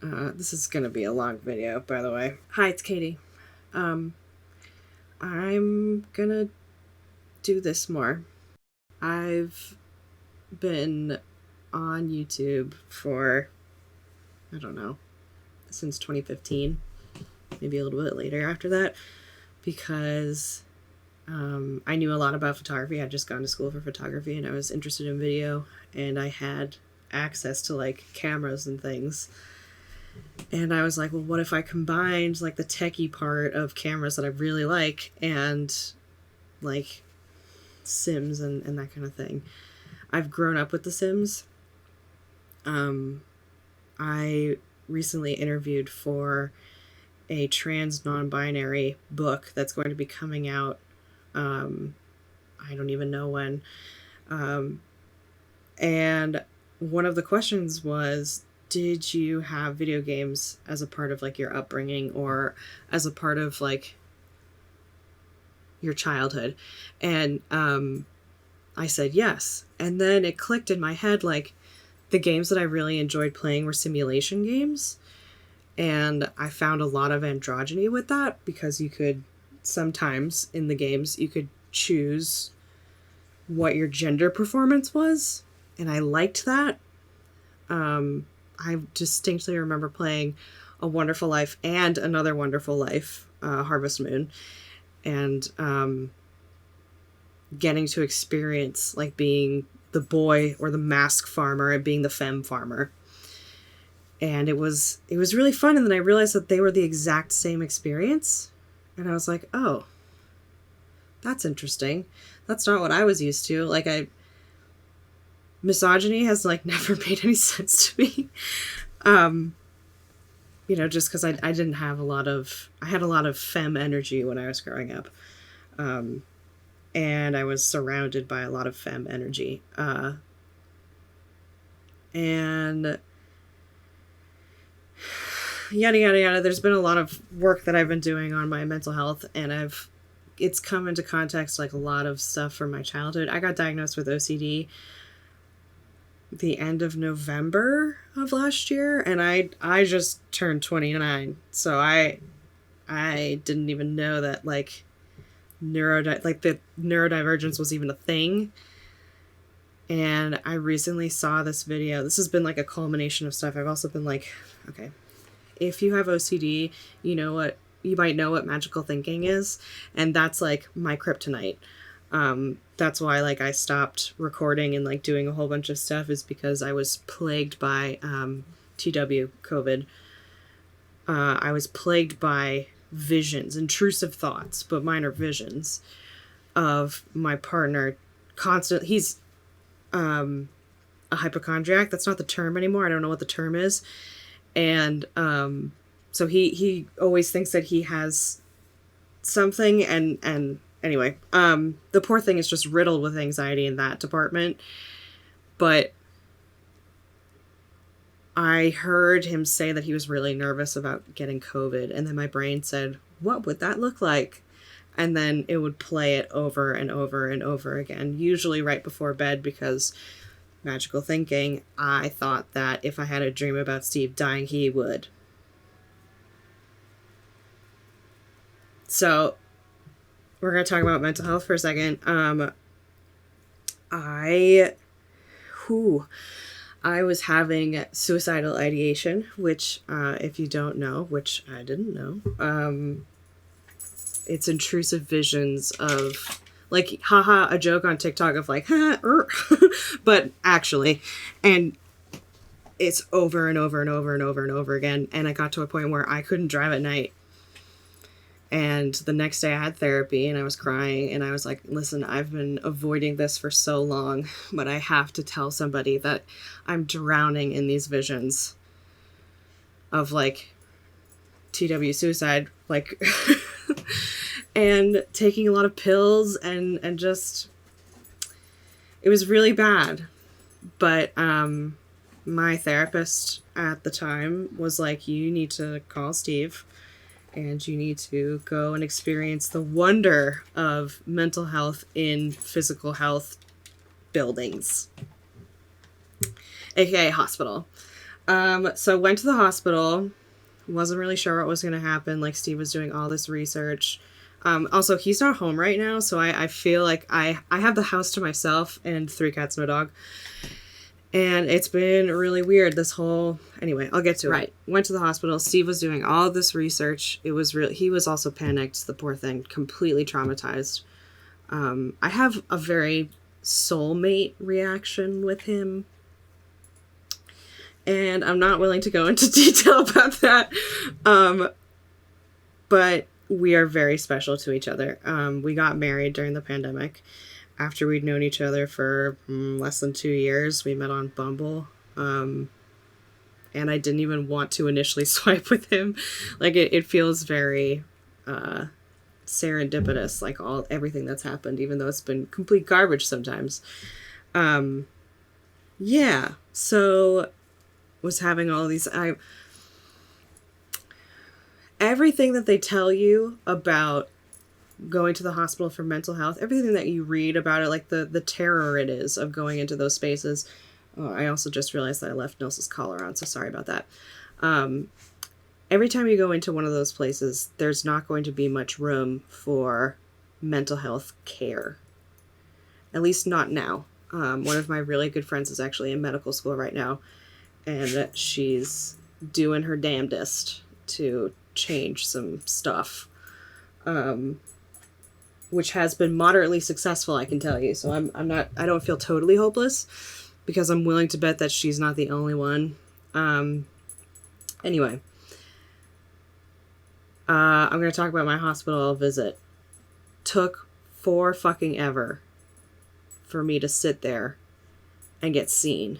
This is going to be a long video, by the way. Hi, it's Katie. I'm going to do this more. I've been on YouTube for, I don't know, since 2015, maybe a little bit later after that, because I knew a lot about photography. I'd just gone to school for photography and I was interested in video, and I had access to like cameras and things. And I was like, well, what if I combined like the techie part of cameras that I really like and like Sims and that kind of thing. I've grown up with the Sims. I recently interviewed for a trans non-binary book that's going to be coming out. I don't even know when. And one of the questions was, did you have video games as a part of like your upbringing or as a part of like your childhood? And I said yes. And then it clicked in my head, like the games that I really enjoyed playing were simulation games. And I found a lot of androgyny with that, because you could sometimes in the games you could choose what your gender performance was, and I liked that. I distinctly remember playing A Wonderful Life and Another Wonderful Life, Harvest Moon, and getting to experience like being the boy or the mask farmer and being the femme farmer. And it was really fun. And then I realized that they were the exact same experience. And I was like, oh, that's interesting. That's not what I was used to. Like, misogyny has like never made any sense to me. Just because I didn't have I had a lot of femme energy when I was growing up. And I was surrounded by a lot of femme energy. And yada, yada, yada. There's been a lot of work that I've been doing on my mental health, and it's come into context like a lot of stuff from my childhood. I got diagnosed with OCD the end of November of last year, and I just turned 29, so I didn't even know that like the neurodivergence was even a thing. And I recently saw this video. This has been like a culmination of stuff. I've also been like, okay, if you have OCD, you might know what magical thinking is, and that's like my kryptonite. That's why like I stopped recording and like doing a whole bunch of stuff, is because I was plagued by TW COVID. I was plagued by visions, intrusive thoughts, but mine are visions of my partner constant. He's a hypochondriac. That's not the term anymore. I don't know what the term is. And so he always thinks that he has something, and anyway, the poor thing is just riddled with anxiety in that department. But I heard him say that he was really nervous about getting COVID, and then my brain said, what would that look like? And then it would play it over and over and over again, usually right before bed, because magical thinking, I thought that if I had a dream about Steve dying, he would. So we're going to talk about mental health for a second. I was having suicidal ideation, which, if you don't know, which I didn't know, it's intrusive visions of like, haha, a joke on TikTok of like, but actually, and it's over and over and over and over and over again. And I got to a point where I couldn't drive at night. And the next day I had therapy and I was crying, and I was like, listen, I've been avoiding this for so long, but I have to tell somebody that I'm drowning in these visions of like TW suicide, like, and taking a lot of pills and just, it was really bad. But my therapist at the time was like, you need to call Steve and you need to go and experience the wonder of mental health in physical health buildings, aka hospital. So went to the hospital. Wasn't really sure what was going to happen. Like, Steve was doing all this research. Also, he's not home right now, so I feel like I have the house to myself and 3 cats and a dog. And it's been really weird, this whole... Anyway, I'll get to it. Went to the hospital. Steve was doing all this research. It was really... He was also panicked, the poor thing. Completely traumatized. I have a very soulmate reaction with him. And I'm not willing to go into detail about that. But we are very special to each other. We got married during the pandemic. After we'd known each other for less than 2 years. We met on Bumble. And I didn't even want to initially swipe with him. Like, it feels very serendipitous, like everything that's happened, even though it's been complete garbage sometimes. Yeah. So... was having all these... everything that they tell you about going to the hospital for mental health, everything that you read about it, like the terror it is of going into those spaces. Oh, I also just realized that I left Nilsa's collar on, so sorry about that. Every time you go into one of those places, there's not going to be much room for mental health care. At least not now. One of my really good friends is actually in medical school right now, and she's doing her damnedest to change some stuff, which has been moderately successful, I can tell you. So I don't feel totally hopeless, because I'm willing to bet that she's not the only one. Anyway, I'm going to talk about my hospital visit. Took 4 fucking ever for me to sit there and get seen.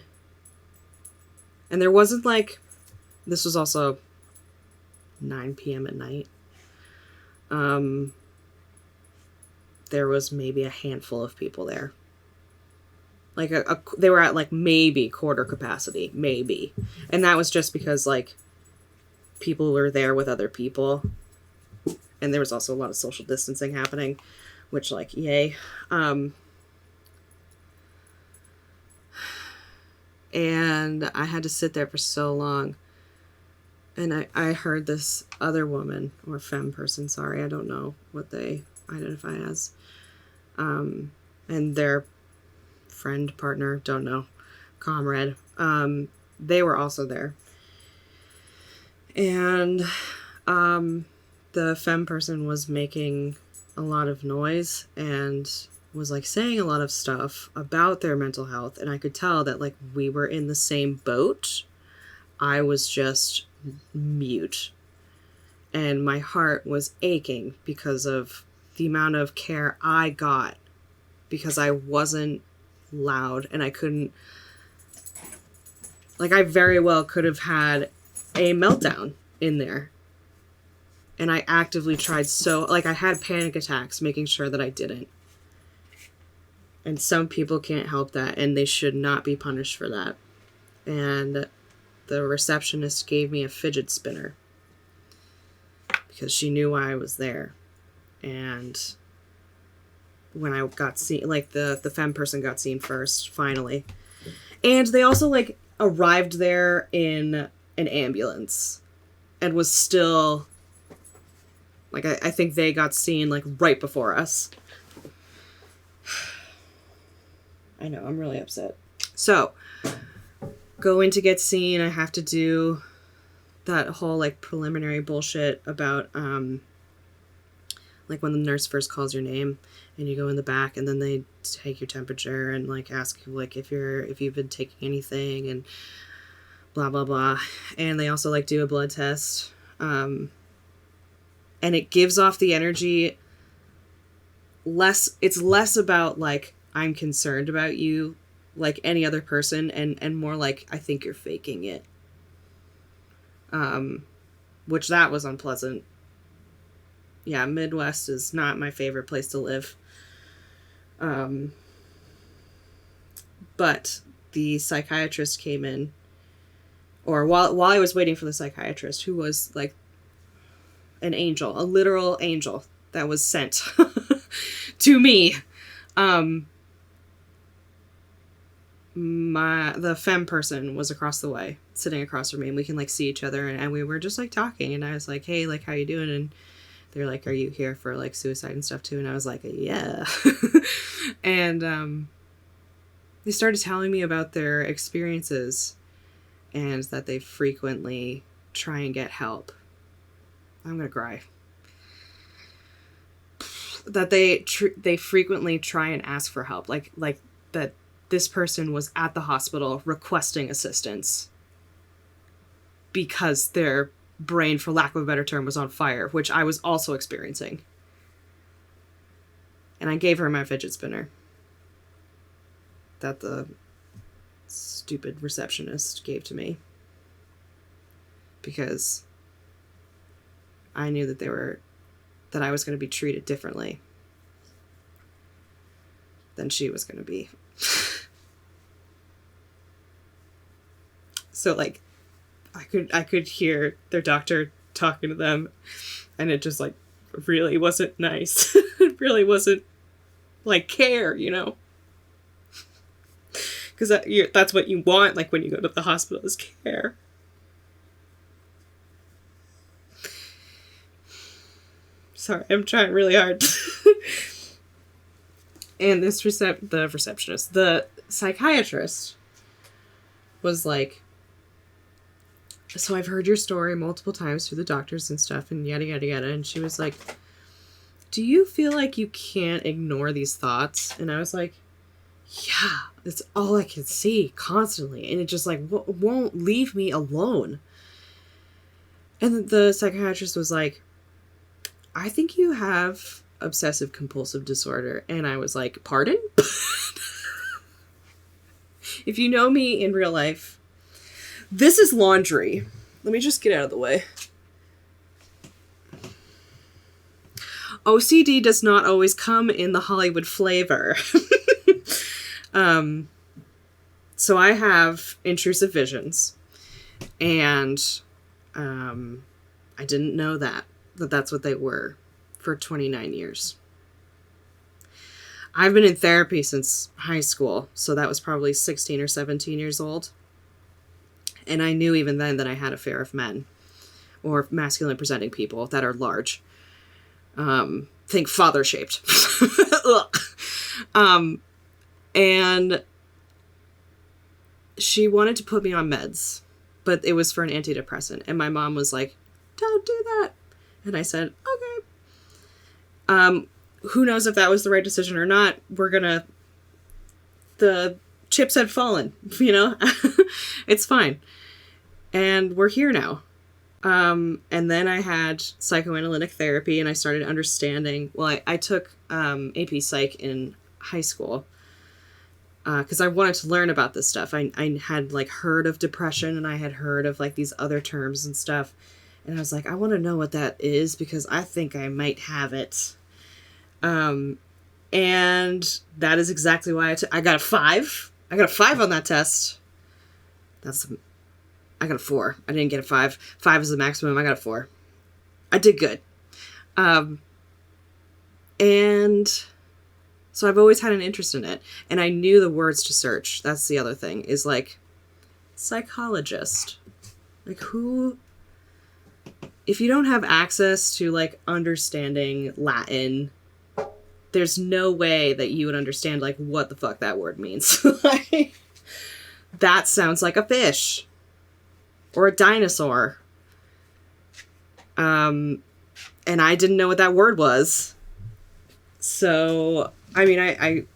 And there wasn't like, this was also 9 p.m. at night. There was maybe a handful of people there. Like they were at like maybe quarter capacity, maybe. And that was just because like people were there with other people. And there was also a lot of social distancing happening, which like, yay. And I had to sit there for so long. And I heard this other woman, or femme person, sorry, I don't know what they identify as. And their friend, partner, don't know, comrade. They were also there. And the femme person was making a lot of noise and was like saying a lot of stuff about their mental health, and I could tell that like we were in the same boat. I was just mute, and my heart was aching because of the amount of care I got, because I wasn't loud and I couldn't, like, I very well could have had a meltdown in there. And I actively tried I had panic attacks making sure that I didn't. And some people can't help that, and they should not be punished for that. And the receptionist gave me a fidget spinner because she knew I was there. And when I got seen, like the femme person got seen first, finally. And they also like arrived there in an ambulance and was still, like, I think they got seen like right before us. I know, I'm really upset. So, going to get seen, I have to do that whole like preliminary bullshit about like when the nurse first calls your name and you go in the back and then they take your temperature and like ask you like if you've been taking anything and blah blah blah. And they also like do a blood test. And it gives off the energy it's less about like I'm concerned about you like any other person, and more like I think you're faking it. Which that was unpleasant. Yeah, Midwest is not my favorite place to live. But the psychiatrist came in, or while I was waiting for the psychiatrist, who was like an angel, a literal angel that was sent to me. the femme person was across the way, sitting across from me, and we can like see each other, and we were just like talking, and I was like, hey, like, how you doing? And they're like, are you here for like suicide and stuff too? And I was like, yeah. And they started telling me about their experiences and that they frequently try and get help. I'm gonna cry. That they frequently try and ask for help, like that this person was at the hospital requesting assistance because their brain, for lack of a better term, was on fire, which I was also experiencing. And I gave her my fidget spinner that the stupid receptionist gave to me because I knew that I was going to be treated differently than she was going to be. So like I could hear their doctor talking to them, and it just like really wasn't nice. It really wasn't like care, you know? Because that's what you want, like when you go to the hospital, is care. Sorry, I'm trying really hard. And the receptionist, the psychiatrist was like, so I've heard your story multiple times through the doctors and stuff and yada, yada, yada. And she was like, do you feel like you can't ignore these thoughts? And I was like, yeah, it's all I can see constantly. And it just like won't leave me alone. And the psychiatrist was like, I think you have obsessive compulsive disorder. And I was like, pardon? If you know me in real life, this is laundry. Let me just get out of the way. OCD does not always come in the Hollywood flavor. So I have intrusive visions. And I didn't know that's what they were for 29 years. I've been in therapy since high school, so that was probably 16 or 17 years old. And I knew even then that I had a fear of men or masculine presenting people that are large. Think father shaped. And she wanted to put me on meds, but it was for an antidepressant. And my mom was like, don't do that. And I said, okay. Who knows if that was the right decision or not? The chips had fallen, you know? It's fine. And we're here now. And then I had psychoanalytic therapy, and I started understanding. Well, I took AP Psych in high school because I wanted to learn about this stuff. I had like heard of depression, and I had heard of like these other terms and stuff. And I was like, I want to know what that is because I think I might have it. And that is exactly why I got a 5. I got a 5 on that test. I got a 4. I didn't get a 5. 5 is the maximum. I got a 4. I did good. And so I've always had an interest in it. And I knew the words to search. That's the other thing, is like psychologist. Like who, if you don't have access to like understanding Latin, there's no way that you would understand like what the fuck that word means. Like, that sounds like a fish. Or a dinosaur. And I didn't know what that word was. So, I mean,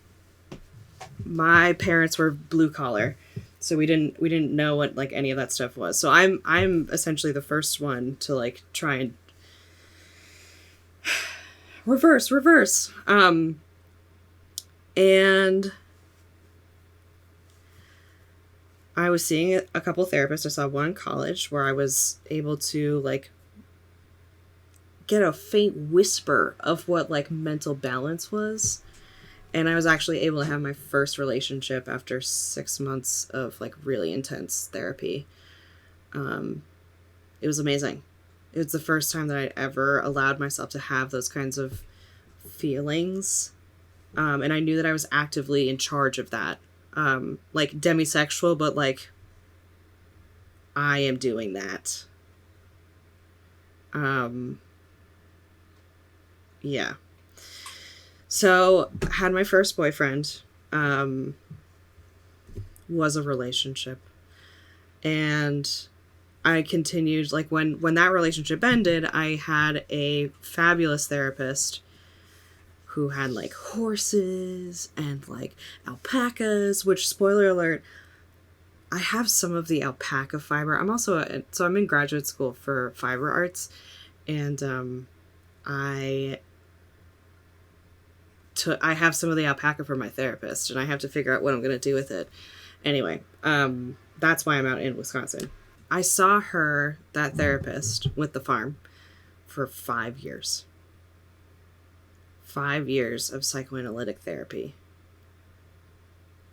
my parents were blue collar, so we didn't know what like any of that stuff was. So I'm essentially the first one to like try and reverse. And I was seeing a couple therapists. I saw one in college where I was able to like get a faint whisper of what like mental balance was. And I was actually able to have my first relationship after 6 months of like really intense therapy. It was amazing. It was the first time that I'd ever allowed myself to have those kinds of feelings. And I knew that I was actively in charge of that. like demisexual, but like I am doing that. Yeah. So had my first boyfriend, was a relationship, and I continued, like when that relationship ended, I had a fabulous therapist who had like horses and like alpacas, which, spoiler alert, I have some of the alpaca fiber. I'm in graduate school for fiber arts, and I have some of the alpaca from my therapist, and I have to figure out what I'm going to do with it. Anyway, that's why I'm out in Wisconsin. I saw her, that therapist, with the farm for 5 years. 5 years of psychoanalytic therapy.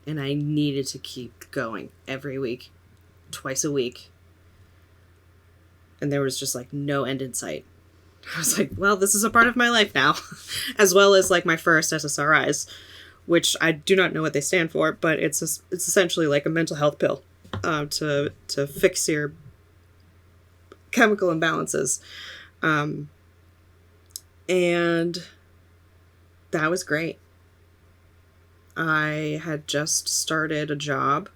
And I needed to keep going every week, twice a week. And there was just like no end in sight. I was like, well, this is a part of my life now. As well as like my first SSRIs, which I do not know what they stand for, but it's essentially like a mental health pill to fix your chemical imbalances. And that was great. I had just started a job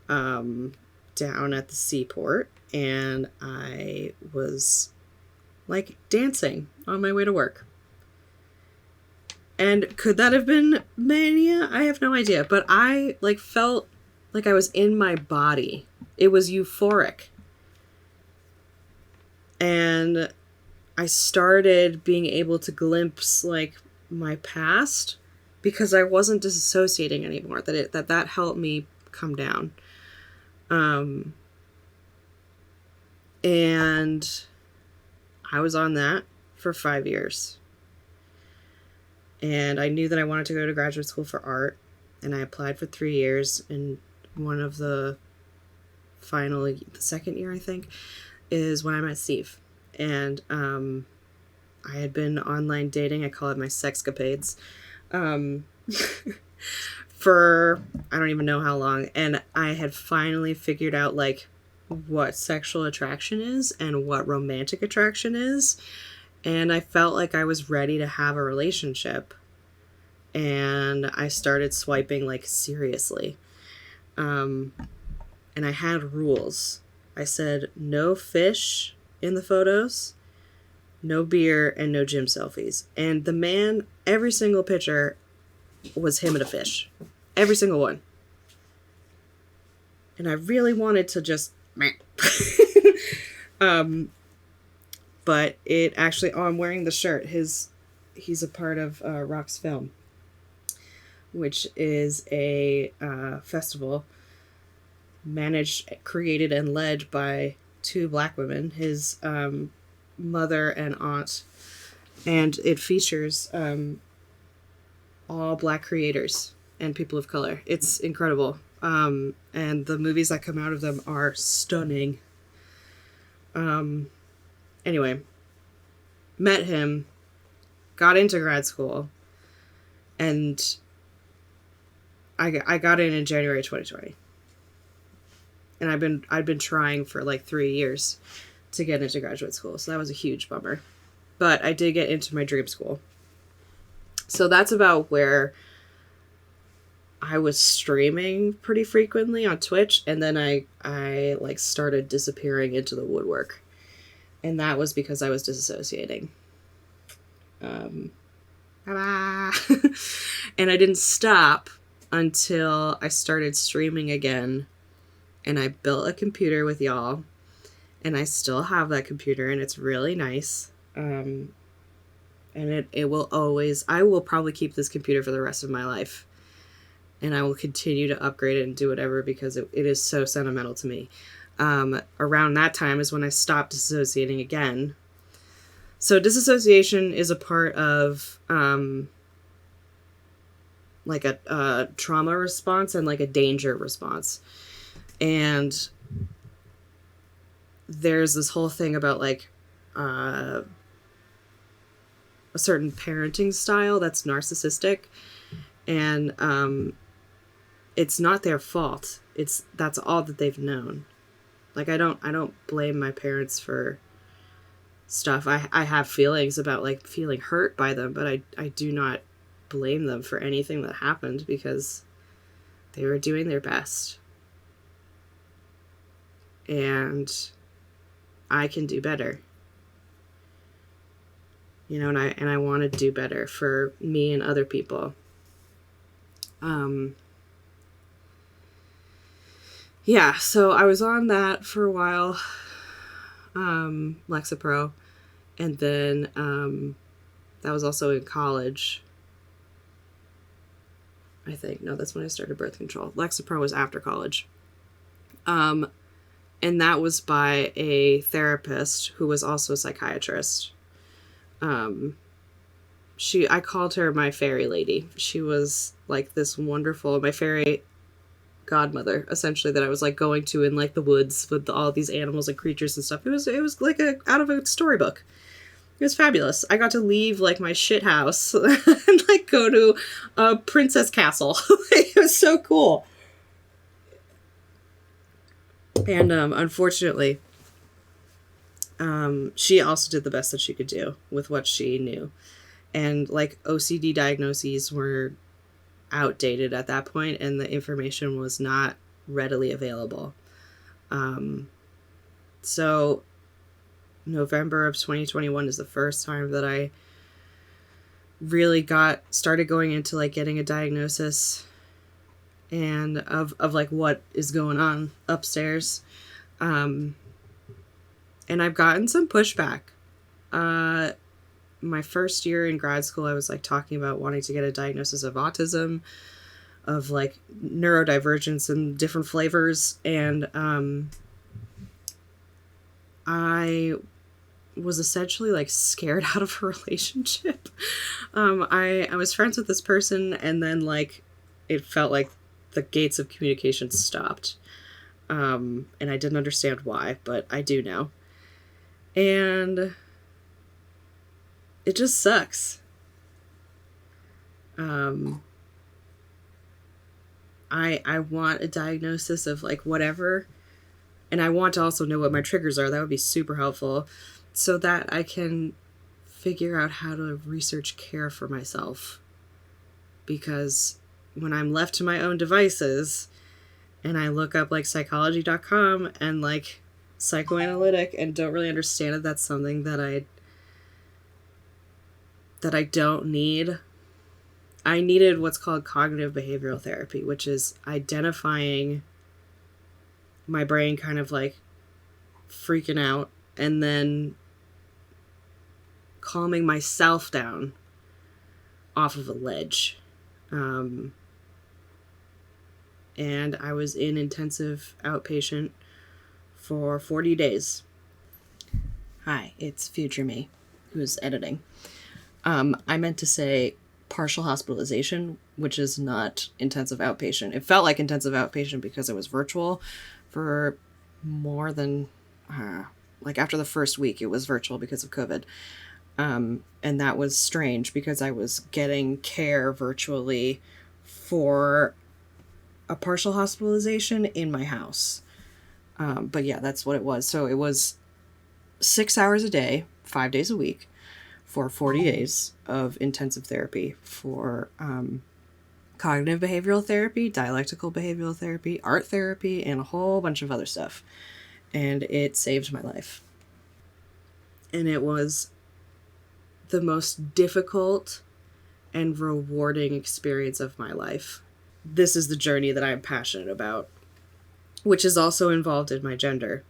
down at the seaport, and I was like dancing on my way to work. And could that have been mania? I have no idea, but I like felt like I was in my body. It was euphoric. And I started being able to glimpse like my past, because I wasn't disassociating anymore. That helped me come down. And I was on that for 5 years. And I knew that I wanted to go to graduate school for art, and I applied for 3 years, and one of the second year, I think, is when I met Steve. And I had been online dating. I call it my sexcapades. For I don't even know how long, and I had finally figured out like what sexual attraction is and what romantic attraction is, and I felt like I was ready to have a relationship, and I started swiping like seriously, and I had rules. I said no fish in the photos, no beer, and no gym selfies. And the man, every single picture was him and a fish. Every single one. And I really wanted to just... but it actually... Oh, I'm wearing the shirt. He's a part of Rock's Film, which is a festival managed, created, and led by 2 Black women, his mother and aunt. And it features... all Black creators and people of color. It's incredible. And the movies that come out of them are stunning. Anyway, met him, got into grad school, and I got in January 2020. And I'd been trying for like 3 years to get into graduate school, so that was a huge bummer. But I did get into my dream school. So that's about where I was streaming pretty frequently on Twitch, and then I like started disappearing into the woodwork. And that was because I was disassociating. And I didn't stop until I started streaming again, and I built a computer with y'all, and I still have that computer, and it's really nice. And it will always... I will probably keep this computer for the rest of my life. And I will continue to upgrade it and do whatever, because it is so sentimental to me. Around that time is when I stopped dissociating again. So disassociation is a part of like a trauma response and like a danger response. And there's this whole thing about like... a certain parenting style that's narcissistic, and it's not their fault. That's all that they've known. Like, I don't blame my parents for stuff. I have feelings about, like, feeling hurt by them, but I do not blame them for anything that happened, because they were doing their best. And I can do better. You know, and I want to do better for me and other people. Yeah, so I was on that for a while, Lexapro, and then that was also in college, I think. No, that's when I started birth control. Lexapro was after college. And that was by a therapist who was also a psychiatrist. I called her my fairy lady. She was like this wonderful, my fairy godmother, essentially, that I was like going to in like the woods with all these animals and creatures and stuff. It was like out of a storybook. It was fabulous. I got to leave like my shit house and like go to a princess castle. It was so cool. And unfortunately, she also did the best that she could do with what she knew. And like OCD diagnoses were outdated at that point, and the information was not readily available. So November of 2021 is the first time that I really started going into like getting a diagnosis and of like what is going on upstairs. And I've gotten some pushback. My first year in grad school, I was like talking about wanting to get a diagnosis of autism, of like neurodivergence and different flavors. And I was essentially like scared out of a relationship. I was friends with this person, and then like it felt like the gates of communication stopped. And I didn't understand why, but I do now. And it just sucks. I want a diagnosis of like whatever, and I want to also know what my triggers are. That would be super helpful, so that I can figure out how to research care for myself. Because when I'm left to my own devices and I look up like psychology.com and like psychoanalytic and don't really understand it, that's something that I don't need. I needed what's called cognitive behavioral therapy, which is identifying my brain kind of like freaking out and then calming myself down off of a ledge. And I was in intensive outpatient for 40 days. Hi, it's future me who's editing. I meant to say partial hospitalization, which is not intensive outpatient. It felt like intensive outpatient because it was virtual for more than, like after the first week, it was virtual because of COVID. And that was strange because I was getting care virtually for a partial hospitalization in my house. But yeah, that's what it was. So it was 6 hours a day, 5 days a week, for 40 days of intensive therapy for cognitive behavioral therapy, dialectical behavioral therapy, art therapy, and a whole bunch of other stuff. And it saved my life. And it was the most difficult and rewarding experience of my life. This is the journey that I'm passionate about, which is also involved in my gender.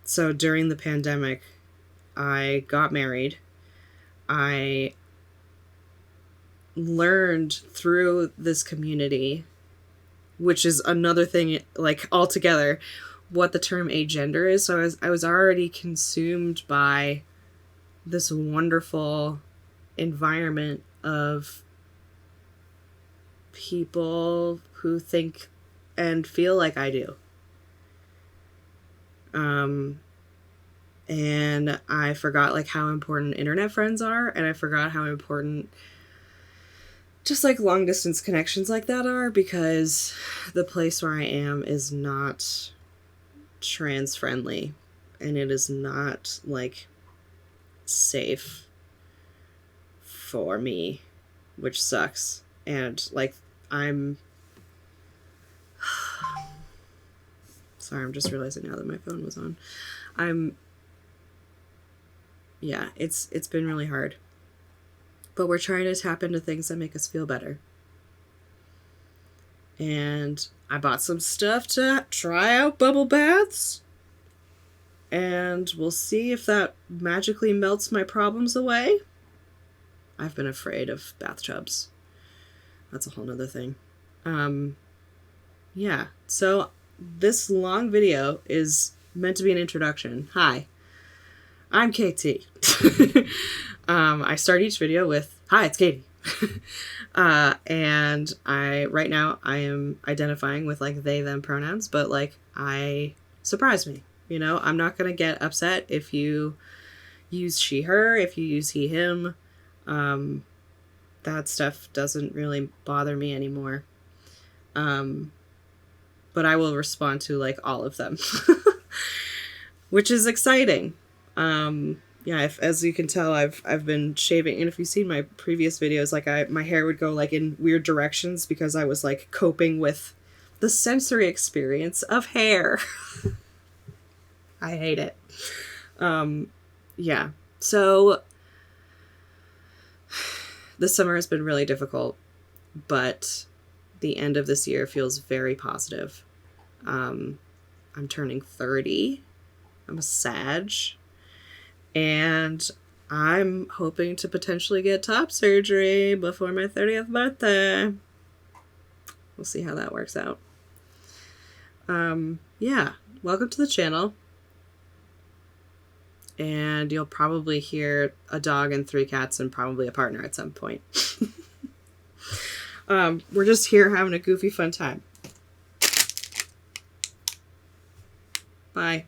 So during the pandemic, I got married. I learned through this community, which is another thing, like altogether, what the term agender is. So I was already consumed by this wonderful environment of people who think and feel like I do. And I forgot like how important internet friends are, and I forgot how important just like long distance connections like that are, because the place where I am is not trans friendly, and it is not like safe for me, which sucks. And like, I'm sorry, I'm just realizing now that my phone was on. Yeah, it's been really hard. But we're trying to tap into things that make us feel better. And I bought some stuff to try out bubble baths. And we'll see if that magically melts my problems away. I've been afraid of bathtubs. That's a whole nother thing. Yeah, so this long video is meant to be an introduction. Hi, I'm Katie. I start each video with, "Hi, it's Katie." And right now I am identifying with like they, them pronouns, but like surprise me. You know, I'm not going to get upset if you use she, her, if you use he, him. That stuff doesn't really bother me anymore. But I will respond to like all of them, which is exciting. Yeah, as you can tell, I've been shaving, and if you've seen my previous videos, like my hair would go like in weird directions because I was like coping with the sensory experience of hair. I hate it. Yeah. So this summer has been really difficult, but the end of this year feels very positive. I'm turning 30. I'm a Sag. And I'm hoping to potentially get top surgery before my 30th birthday. We'll see how that works out. Yeah, welcome to the channel. And you'll probably hear a dog and 3 cats and probably a partner at some point. We're just here having a goofy, fun time. Bye.